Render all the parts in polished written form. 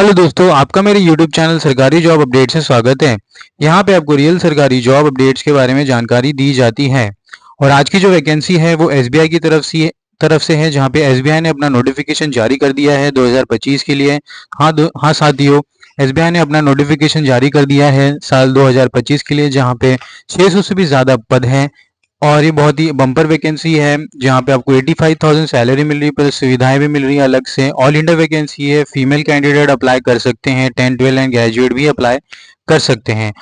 Hello दोस्तों, आपका मेरे YouTube चैनल सरकारी जॉब अपडेट से स्वागत है। यहाँ पे आपको रियल सरकारी जॉब अपडेट्स के बारे में जानकारी दी जाती है। और आज की जो वैकेंसी है वो एसबीआई की तरफ से है, जहाँ पे एसबीआई ने अपना नोटिफिकेशन जारी कर दिया है 2025 के लिए। हाँ साथियों, एसबीआई ने अपना नोटिफिकेशन जारी कर दिया है साल 2025 के लिए, जहाँ पे 600 से भी ज़्यादा पद हैं। और ये बहुत ही बम्पर वैकेंसी है, जहाँ पे आपको 85,000 सैलरी मिल रही है, प्लस सुविधाएं भी मिल रही है अलग से। ऑल इंडिया वैकेंसी है, फीमेल कैंडिडेट अप्लाई कर सकते हैं, 10 12 एंड ग्रेजुएट भी अप्लाई कर सकते हैं।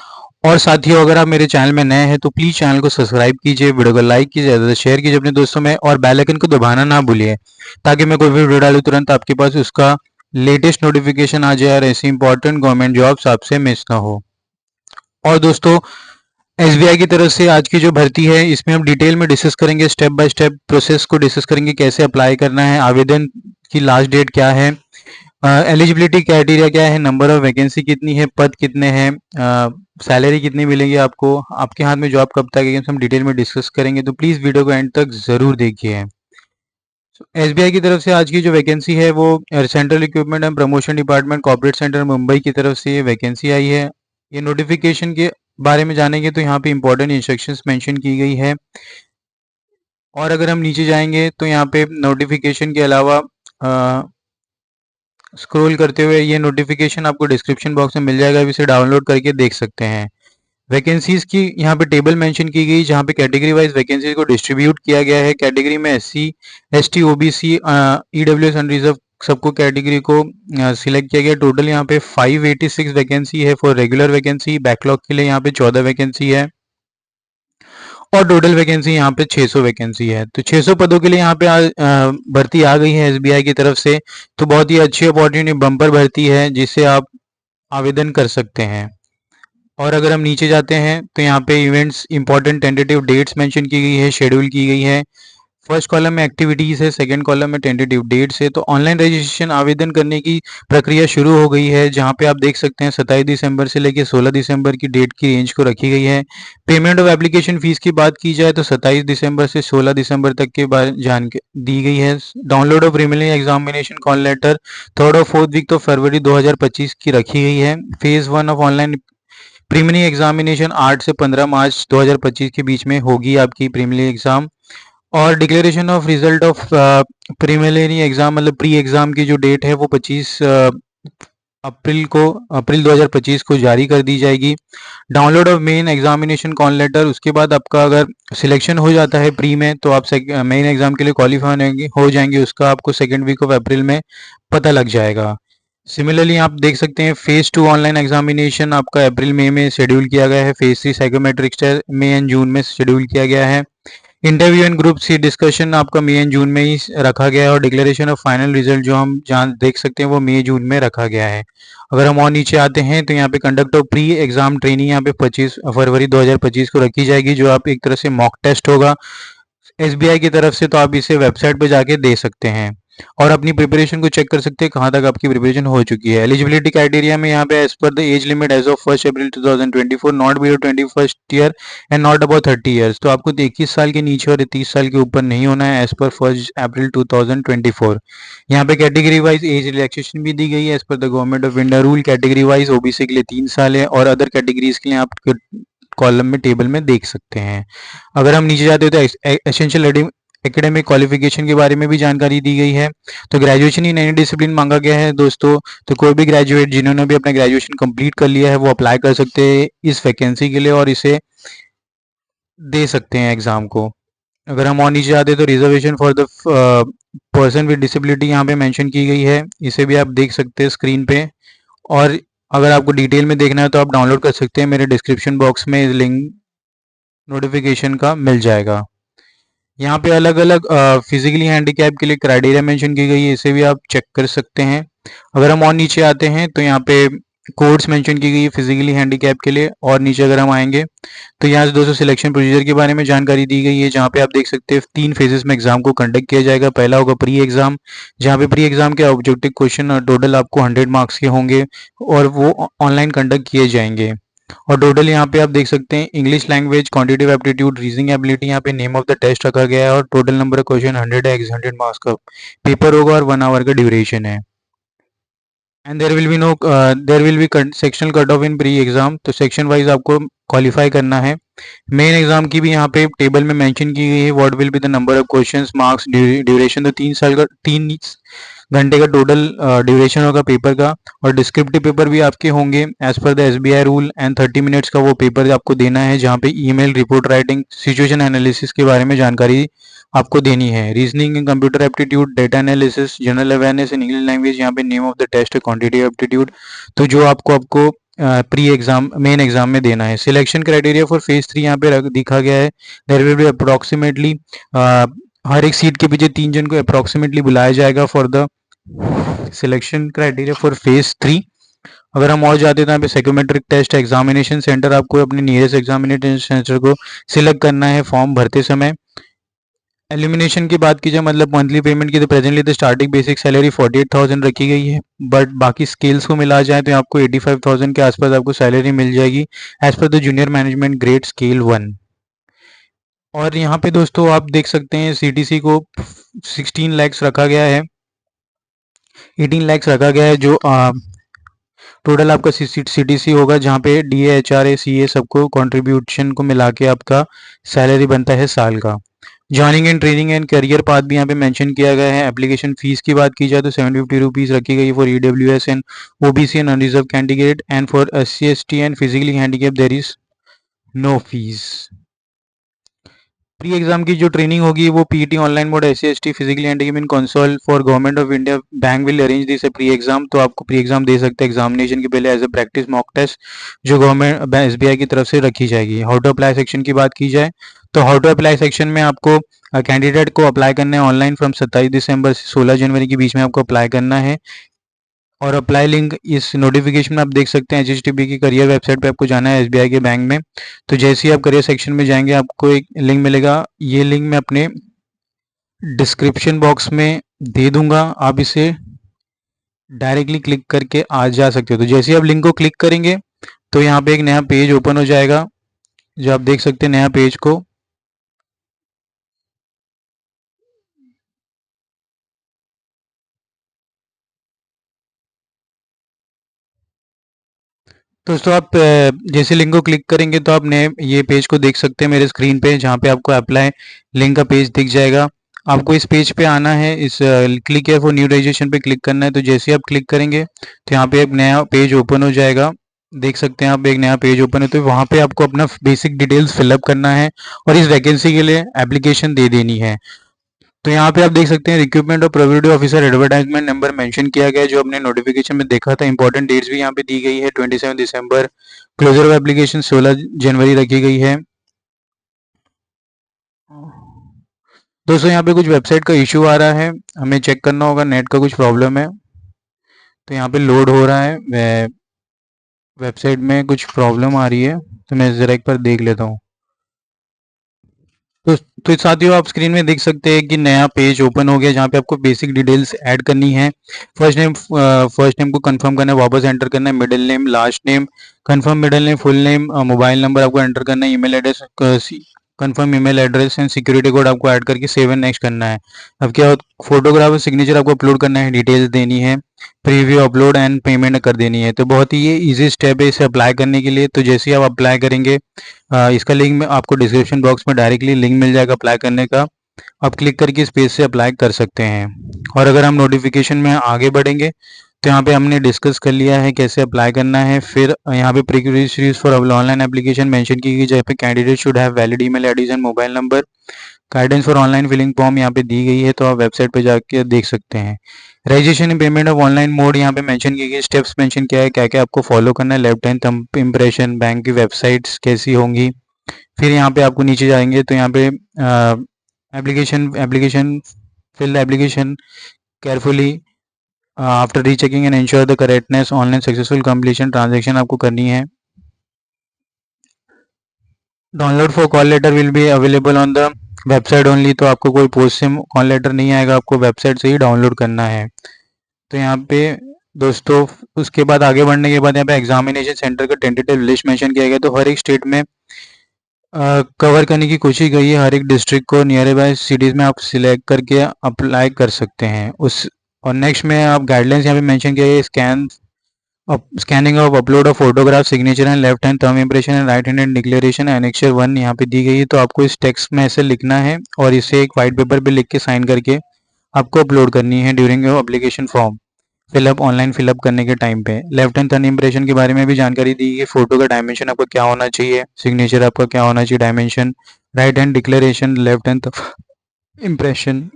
और साथियों, अगर आप मेरे चैनल में नए हैं तो प्लीज़ चैनल को सब्सक्राइब कीजिए, वीडियो को लाइक कीजिए, ज़्यादा से शेयर कीजिए अपने दोस्तों में, और बेल आइकन को दबाना ना भूलिए, ताकि मैं कोई भी वीडियो डालूँ तुरंत आपके पास उसका लेटेस्ट नोटिफिकेशन आ जाए और ऐसी इंपॉर्टेंट गवर्नमेंट जॉब्स आपसे मिस ना हो। और दोस्तों, एसबीआई की तरफ से आज की जो भर्ती है, इसमें हम डिटेल में डिस्कस करेंगे, स्टेप बाय स्टेप प्रोसेस को डिस्कस करेंगे, कैसे अप्लाई करना है, आवेदन की लास्ट डेट क्या है, एलिजिबिलिटी क्राइटेरिया क्या है, नंबर ऑफ वैकेंसी कितनी है, पद कितने हैं, सैलरी कितनी मिलेगी आपको, आपके हाथ में जॉब कब तक है, हम डिटेल में डिस्कस करेंगे। तो प्लीज़ वीडियो को एंड तक ज़रूर देखिए। एसबीआई की तरफ से आज की जो वैकेंसी है वो central equipment and promotion department, corporate centre Mumbai की तरफ से ये वैकेंसी आई है। ये नोटिफिकेशन के बारे में जानेंगे तो यहाँ पे इंपॉर्टेंट इंस्ट्रक्शंस मेंशन की गई है। और अगर हम नीचे जाएंगे तो यहाँ पे नोटिफिकेशन के अलावा स्क्रॉल करते हुए ये नोटिफिकेशन आपको डिस्क्रिप्शन बॉक्स में मिल जाएगा, आप इसे डाउनलोड करके देख सकते हैं। वैकेंसीज की यहाँ पे टेबल मेंशन की गई, जहाँ पे कैटेगरी वाइज वैकेंसीज को डिस्ट्रीब्यूट किया गया है। कैटेगरी में SC, ST, OBC, EWS unreserve सबको कैटेगरी को सिलेक्ट किया गया। टोटल यहाँ पे 586 वैकेंसी है फॉर रेगुलर वैकेंसी। बैकलॉग के लिए यहाँ पे 14 वैकेंसी है, और टोटल वैकेंसी यहाँ पे 600 वैकेंसी है। तो 600 पदों के लिए यहाँ पे भर्ती आ गई है एसबीआई की तरफ से। तो बहुत ही अच्छी अपॉर्चुनिटी, बम्पर भर्ती है, जिससे आप आवेदन कर सकते हैं। और अगर हम नीचे जाते हैं तो यहाँ पे events, important tentative dates mention की गई है, शेड्यूल की गई है। फर्स्ट कॉलम में एक्टिविटीज़ है, सेकंड कॉलम में टेंटेटिव डेट्स है। तो ऑनलाइन रजिस्ट्रेशन आवेदन करने की प्रक्रिया शुरू हो गई है, जहाँ पे आप देख सकते हैं 27 दिसंबर से लेकर 16 दिसंबर की डेट की रेंज को रखी गई है। पेमेंट ऑफ एप्लीकेशन फ़ीस की बात की जाए तो 27 दिसंबर से 16 दिसंबर तक के बारे जान दी गई है। Download of preliminary examination call letter 3rd और 4th वीक तो फरवरी 2025 की रखी गई है। Phase 1 of online preliminary examination 8 से 15 मार्च 2025 के बीच में होगी आपकी प्रीलिमिनरी एग्जाम। और declaration of result of preliminary exam, मतलब प्री एग्जाम की जो डेट है वो 25 अप्रैल 2025 को जारी कर दी जाएगी। Download of main examination call letter, उसके बाद आपका अगर सिलेक्शन हो जाता है प्री में तो आप मेन एग्जाम के लिए क्वालिफाई हो जाएंगे, उसका आपको 2nd वीक ऑफ अप्रैल में पता लग जाएगा। सिमिलरली आप देख सकते हैं फेज़ 2 ऑनलाइन एग्जामिनेशन आपका अप्रैल मई में शेड्यूल किया गया है। Phase 3 psychometric test May and June में शेड्यूल किया गया है। Interview and group C discussion आपका मई एंड जून में ही रखा गया है, और डिक्लेरेशन ऑफ फाइनल रिजल्ट जो हम जहाँ देख सकते हैं वो मई जून में रखा गया है। अगर हम और नीचे आते हैं तो यहाँ पे conduct of pre exam training यहाँ पे 25 फरवरी 2025 को रखी जाएगी, जो आप एक तरह से मॉक टेस्ट होगा एसबीआई की तरफ से। तो आप इसे वेबसाइट पे जाके दे सकते हैं और अपनी प्रिपरेशन को चेक कर सकते हैं कहाँ तक आपकी प्रिपरेशन हो चुकी है। एलिजिबिलिटी क्राइटेरिया में यहाँ पे as per the age limit age of 1 April 2024 not below 21st year and not about 30 years. तो आपको 21 साल के नीचे और 30 साल के ऊपर नहीं होना है एज पर 1 अप्रैल 2024। यहाँ पे कैटेगरी वाइज एज रिलैक्सेशन भी दी गई है as per the government of India rule. Category wise OBC के लिए 3 साल है, और अदर कैटेगरीज के लिए आप कॉलम में टेबल में देख सकते हैं। अगर हम नीचे जाते हो तो एसेंशियल एकेडमिक क्वालिफिकेशन के बारे में भी जानकारी दी गई है। तो ग्रेजुएशन इन एनी डिसिप्लिन मांगा गया है दोस्तों। तो कोई भी ग्रेजुएट जिन्होंने भी अपना ग्रेजुएशन कंप्लीट कर लिया है वो अप्लाई कर सकते हैं इस वैकेंसी के लिए, और इसे दे सकते हैं एग्जाम को। अगर हम और नीचे आते हैं तो reservation for the person with disability यहाँ पे मेंशन की गई है, इसे भी आप देख सकते हैं स्क्रीन पे। और अगर आपको डिटेल में देखना है तो आप डाउनलोड कर सकते हैं, मेरे डिस्क्रिप्शन बॉक्स में लिंक नोटिफिकेशन का मिल जाएगा। यहाँ पे अलग अलग फिजिकली हैंडीकैप के लिए क्राइटेरिया मेंशन की गई है, इसे भी आप चेक कर सकते हैं। अगर हम और नीचे आते हैं तो यहाँ पे कोड्स मेंशन की गई है फिजिकली हैंडीकैप के लिए। और नीचे अगर हम आएंगे तो यहाँ से दोस्तों सिलेक्शन प्रोसीजर के बारे में जानकारी दी गई है, जहाँ पे आप देख सकते हैं 3 फेजेस में एग्जाम को कंडक्ट किया जाएगा। पहला होगा प्री एग्जाम, जहाँ पे प्री एग्जाम के ऑब्जेक्टिव क्वेश्चन टोटल आपको 100 मार्क्स के होंगे, और वो ऑनलाइन कंडक्ट किए जाएंगे। और टोटल यहाँ पे आप देख सकते हैं English language, quantitative aptitude, reasoning ability, यहाँ पे नेम ऑफ द टेस्ट रखा गया है, और टोटल नंबर ऑफ क्वेश्चन 100 है, 100 मार्क्स का पेपर होगा और 1 आवर का ड्यूरेशन है। And there will be sectional cut off in pre exam, तो सेक्शन वाइज आपको क्वालिफाई करना है। मेन एग्जाम की भी यहाँ पे टेबल में मेंशन की गई है, what will be the number of questions, marks, duration, तो 3 घंटे का टोटल ड्यूरेशन होगा पेपर का। और डिस्क्रिप्टिव पेपर भी आपके होंगे as per the SBI rule, and 30 minutes का वो पेपर आपको देना है, जहाँ पे email, report writing, situation analysis के बारे में जानकारी आपको देनी है। Reasoning in computer aptitude, data analysis, general awareness in English language, यहाँ पे नेम ऑफ द टेस्ट है क्वांटिटी एप्टीट्यूड, तो जो आपको प्री एग्जाम मेन एग्जाम में देना है। सिलेक्शन क्राइटेरिया फॉर फेज 3 यहाँ पे दिखा गया है। देयर विल बी अप्रोक्सीमेटली हर एक सीट के पीछे 3 जन को अप्रोक्सीमेटली बुलाया जाएगा for the selection criteria for phase 3। अगर हम और जाते हैं तो यहाँ पे साइकोमेट्रिक टेस्ट, एग्जामिनेशन सेंटर, आपको अपने नियरेस्ट एग्जामिनेशन सेंटर को सिलेक्ट करना है फॉर्म भरते समय। एलिमिनेशन की बात की जाए, मतलब मंथली पेमेंट की, तो प्रेजेंटली तो स्टार्टिंग बेसिक सैलरी 48,000 रखी गई है, बट बाकी स्केल्स को मिला जाए तो आपको 85,000 के आसपास आपको सैलरी मिल जाएगी as per the junior management grade scale 1। और यहाँ पे दोस्तों आप देख सकते हैं सीटीसी को 16 लैक्स रखा गया है, 18 लैक्स रखा गया है, जो टोटल आपका सीटीसी होगा, जहाँ पे डीए, एचआरए, सीए सबको कंट्रीब्यूशन को मिला के आपका सैलरी बनता है साल का। Joining and training and career path भी यहाँ पे मेंशन किया गया है। एप्लीकेशन फीस की बात की जाए तो 750 रुपीज़ रखी गई for EWS and OBC and unreserve candidate, and for SC/ST and physically handicap there is no fees. Pre exam की जो ट्रेनिंग होगी वो PET online mode, SC/ST physically handicap in console for government of India bank will arrange this a pre exam, तो आपको pre exam दे सकते हैं examination के पहले as a practice mock test, जो गवर्नमेंट एसबीआई की तरफ से रखी जाएगी। हाउ टू अप्लाई सेक्शन की बात की जाए तो हाउ टू अप्लाई सेक्शन में आपको कैंडिडेट को अप्लाई करना है ऑनलाइन फ्रॉम 27 दिसंबर से 16 जनवरी के बीच में आपको अप्लाई करना है। और अप्लाई लिंक इस नोटिफिकेशन में आप देख सकते हैं, HSTP की करियर वेबसाइट पे आपको जाना है एसबीआई के बैंक में, तो जैसे ही आप करियर सेक्शन में जाएंगे आपको एक लिंक मिलेगा, ये लिंक मैं अपने डिस्क्रिप्शन बॉक्स में दे दूंगा, आप इसे डायरेक्टली क्लिक करके आ जा सकते हो। तो जैसे ही आप लिंक को क्लिक करेंगे तो यहाँ पे एक नया पेज ओपन हो जाएगा, जो आप देख सकते हैं नया पेज को। दोस्तों आप जैसे लिंक को क्लिक करेंगे तो आप नए ये पेज को देख सकते हैं मेरे स्क्रीन पे, जहाँ पे आपको अप्लाई लिंक का पेज दिख जाएगा। आपको इस पेज पे आना है, इस क्लिक है फॉर न्यू रजिस्ट्रेशन पे क्लिक करना है, तो जैसे ही आप क्लिक करेंगे तो यहाँ पे एक नया पेज ओपन हो जाएगा। देख सकते हैं आप एक नया पेज ओपन है, तो वहाँ पे आपको अपना बेसिक डिटेल्स फिलअप करना है और इस वैकेंसी के लिए एप्लीकेशन दे देनी है। तो यहाँ पे आप देख सकते हैं रिक्रूटमेंट और probability officer advertisement number mention किया गया है, जो अपने नोटिफिकेशन में देखा था। इंपॉर्टेंट डेट्स भी यहाँ पे दी गई है, 27 दिसंबर, क्लोजर ऑफ एप्लीकेशन 16 जनवरी रखी गई है। दोस्तों यहाँ पे कुछ वेबसाइट का इशू आ रहा है, हमें चेक करना होगा, नेट का कुछ प्रॉब्लम है, तो यहाँ पे लोड हो रहा है, वेबसाइट में कुछ प्रॉब्लम आ रही है, तो मैं ज़रा एक बार देख लेता हूँ। तो साथियों आप स्क्रीन में देख सकते हैं कि नया पेज ओपन हो गया, जहाँ पे आपको बेसिक डिटेल्स ऐड करनी है। फर्स्ट नेम को कंफर्म करना है, वापस एंटर करना है, middle name, last name, confirm middle name, full name, mobile number आपको एंटर करना है, email address, confirm email address and security code आपको ऐड करके सेव एंड नेक्स्ट करना है। अब क्या फोटोग्राफ और सिग्नेचर आपको अपलोड करना है, डिटेल्स देनी है, प्रीव्यू अपलोड एंड पेमेंट कर देनी है। तो बहुत ही ये इजी स्टेप है इसे अप्लाई करने के लिए। तो जैसे ही आप अप्लाई करेंगे, इसका लिंक में आपको डिस्क्रिप्शन बॉक्स में डायरेक्टली लिंक मिल जाएगा अप्लाई करने का, आप क्लिक करके इस पेज से अप्लाई कर सकते हैं। और अगर हम नोटिफिकेशन में आगे बढ़ेंगे तो यहाँ पे हमने डिस्कस कर लिया है कैसे अप्लाई करना है। फिर यहाँ पे prequeries for online application mention की गई, जहाँ पे candidate should have valid email ID and mobile number. Guidance for online filling form यहाँ पे दी गई है, तो आप वेबसाइट पे जाके देख सकते हैं। Registration and payment of online mode यहाँ पे मेंशन की गई, स्टेप्स मेंशन किया है क्या क्या आपको फॉलो करना है, left hand thumb impression, bank की वेबसाइट्स कैसी होंगी। फिर यहाँ पे आपको नीचे जाएंगे तो यहाँ पे application fill the application carefully after rechecking and ensure the correctness, online successful completion transaction आपको करनी है। Download for call letter will be available on the website only, तो आपको कोई पोस्ट से कॉल लेटर नहीं आएगा, आपको वेबसाइट से ही डाउनलोड करना है। तो यहाँ पे दोस्तों उसके बाद आगे बढ़ने के बाद यहाँ पे एग्जामिनेशन सेंटर का टेंटेटिव लिस्ट मेंशन किया गया, तो हर एक स्टेट में कवर करने की कोशिश गई है, हर एक डिस्ट्रिक्ट को नियर बाय सिटीज़ में आप सिलेक्ट करके अप्लाई कर सकते हैं। उस और नेक्स्ट में आप गाइडलाइंस यहाँ पे मेंशन किया है, scanning of upload of photograph, signature and left hand thumb impression and right hand declaration annexure 1 यहाँ पे दी गई है। तो आपको इस टेक्स्ट में ऐसे लिखना है और इसे एक वाइट पेपर पे लिख के साइन करके आपको अपलोड करनी है during your application form fill up, online fill up करने के टाइम पे। लेफ्ट हैंड थंब इम्प्रेशन के बारे में भी जानकारी दी है, फोटो का डायमेंशन आपका क्या होना चाहिए, सिग्नेचर आपका क्या होना चाहिए dimension, right hand declaration, left hand impression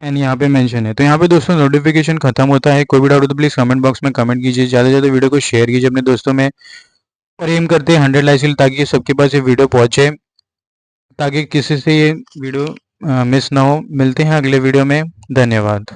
and यहाँ पे मेंशन है। तो यहाँ पे दोस्तों नोटिफिकेशन खत्म होता है। कोई भी डाउट हो तो प्लीज़ कमेंट बॉक्स में कमेंट कीजिए, ज़्यादा से ज़्यादा वीडियो को शेयर कीजिए अपने दोस्तों में, और एम करते हैं 100 लाइक्स ताकि सबके पास ये वीडियो पहुँचे, ताकि किसी से ये वीडियो मिस ना हो। मिलते हैं अगले वीडियो में, धन्यवाद।